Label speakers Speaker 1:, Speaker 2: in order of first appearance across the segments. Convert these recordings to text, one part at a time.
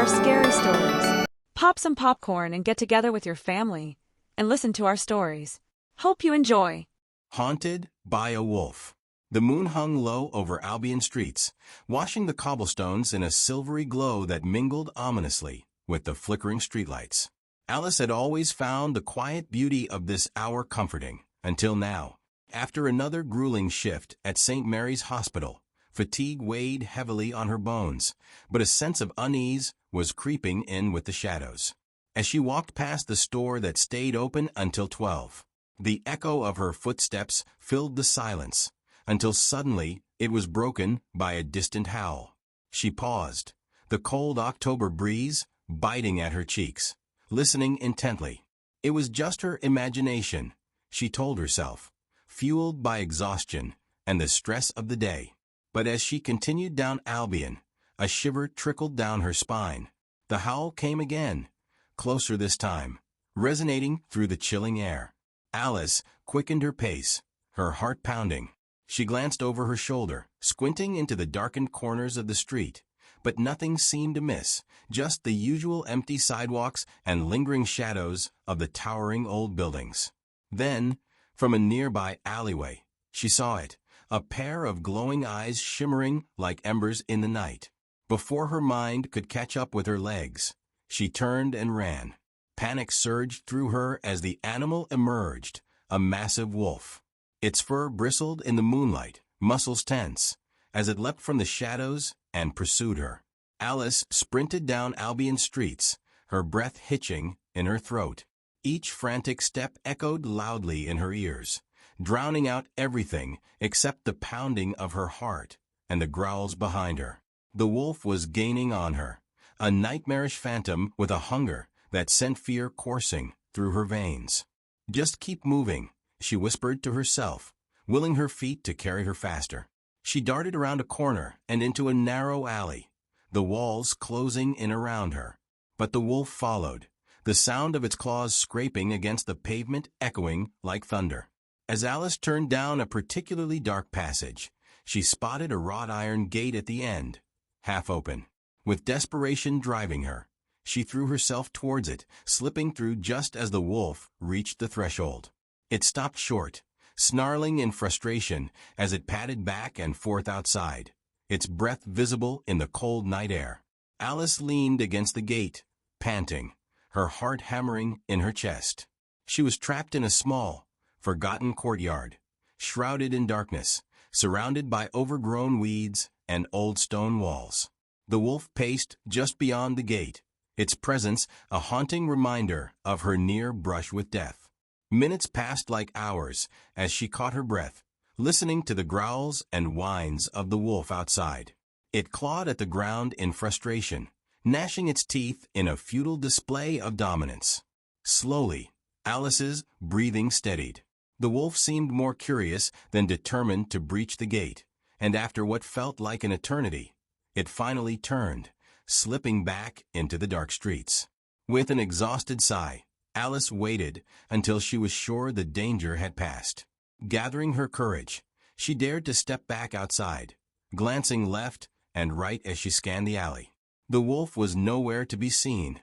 Speaker 1: our scary stories. Pop some popcorn and get together with your family and listen to our stories. Hope you enjoy.
Speaker 2: Haunted by a Wolf. The moon hung low over Albion streets, washing the cobblestones in a silvery glow that mingled ominously with the flickering streetlights. Alice had always found the quiet beauty of this hour comforting, until now. After another grueling shift at St. Mary's Hospital, fatigue weighed heavily on her bones, but a sense of unease was creeping in with the shadows. As she walked past the store that stayed open until 12, the echo of her footsteps filled the silence, until suddenly it was broken by a distant howl. She paused, the cold October breeze biting at her cheeks, listening intently. It was just her imagination, she told herself, fueled by exhaustion and the stress of the day. But as she continued down Albion, a shiver trickled down her spine. The howl came again, closer this time, resonating through the chilling air. Alice quickened her pace, her heart pounding. She glanced over her shoulder, squinting into the darkened corners of the street, but nothing seemed amiss, just the usual empty sidewalks and lingering shadows of the towering old buildings. Then, from a nearby alleyway, she saw it, a pair of glowing eyes shimmering like embers in the night. Before her mind could catch up with her legs, she turned and ran. Panic surged through her as the animal emerged, a massive wolf. Its fur bristled in the moonlight, muscles tense, as it leapt from the shadows and pursued her. Alice sprinted down Albion streets, her breath hitching in her throat. Each frantic step echoed loudly in her ears, drowning out everything except the pounding of her heart and the growls behind her. The wolf was gaining on her, a nightmarish phantom with a hunger that sent fear coursing through her veins. "Just keep moving," she whispered to herself, willing her feet to carry her faster. She darted around a corner and into a narrow alley, the walls closing in around her. But the wolf followed, the sound of its claws scraping against the pavement echoing like thunder. As Alice turned down a particularly dark passage, she spotted a wrought iron gate at the end, half open. With desperation driving her, she threw herself towards it, slipping through just as the wolf reached the threshold. It stopped short, snarling in frustration as it padded back and forth outside, its breath visible in the cold night air. Alice leaned against the gate, panting, her heart hammering in her chest. She was trapped in a small, forgotten courtyard, shrouded in darkness, surrounded by overgrown weeds and old stone walls. The wolf paced just beyond the gate, its presence a haunting reminder of her near brush with death. Minutes passed like hours as she caught her breath, listening to the growls and whines of the wolf outside. It clawed at the ground in frustration, gnashing its teeth in a futile display of dominance. Slowly, Alice's breathing steadied. The wolf seemed more curious than determined to breach the gate, and after what felt like an eternity, it finally turned, slipping back into the dark streets. With an exhausted sigh, Alice waited until she was sure the danger had passed. Gathering her courage, she dared to step back outside, glancing left and right as she scanned the alley. The wolf was nowhere to be seen,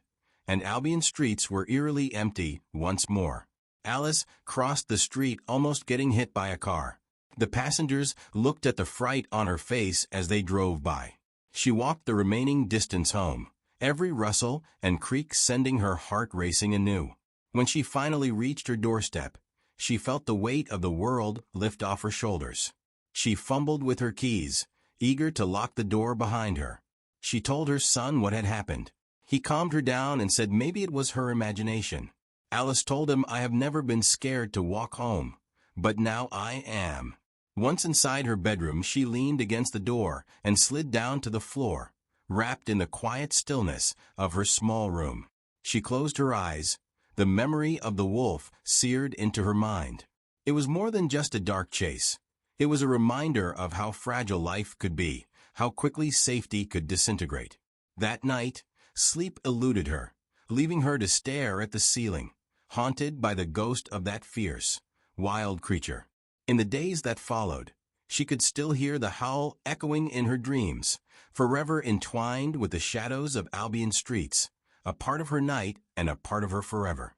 Speaker 2: and Albion streets were eerily empty once more. Alice crossed the street, almost getting hit by a car. The passengers looked at the fright on her face as they drove by. She walked the remaining distance home, every rustle and creak sending her heart racing anew. When she finally reached her doorstep, she felt the weight of the world lift off her shoulders. She fumbled with her keys, eager to lock the door behind her. She told her son what had happened. He calmed her down and said maybe it was her imagination. Alice told him, "I have never been scared to walk home, but now I am." Once inside her bedroom, she leaned against the door and slid down to the floor, wrapped in the quiet stillness of her small room. She closed her eyes, the memory of the wolf seared into her mind. It was more than just a dark chase. It was a reminder of how fragile life could be, how quickly safety could disintegrate. That night, sleep eluded her, leaving her to stare at the ceiling, haunted by the ghost of that fierce, wild creature. In the days that followed, she could still hear the howl echoing in her dreams, forever entwined with the shadows of Albion streets, a part of her night and a part of her forever.